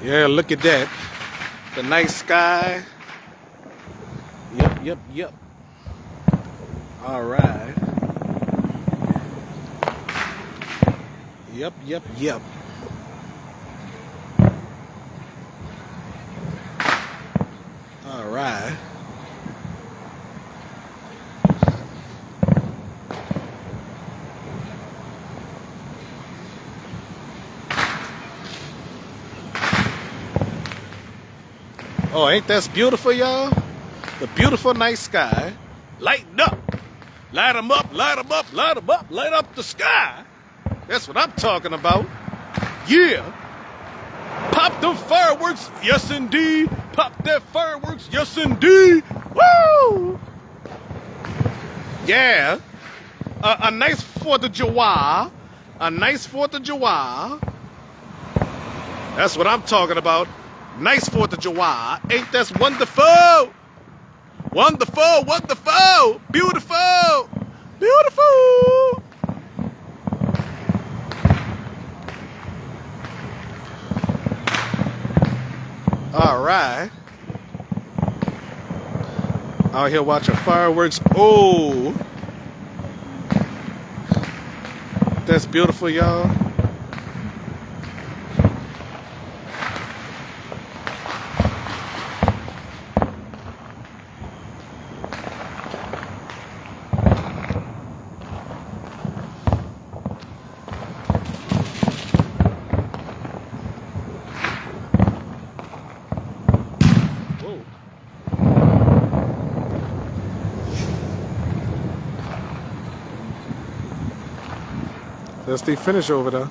Yeah, look at that. The night sky. Yep. All right. Yep. All right. Oh, ain't that beautiful, y'all? The beautiful night sky. Lighten up. Light 'em up, light 'em up, light 'em up, light up the sky. That's what I'm talking about. Yeah. Pop them fireworks, yes indeed. Pop that fireworks, yes indeed. Woo! Yeah. A nice 4th of July. A nice 4th of July. That's what I'm talking about. Nice 4th of July. Ain't that wonderful? Wonderful. Beautiful. All right. Out here watching fireworks. Oh. That's beautiful, y'all. Whoa. That's the finish over there.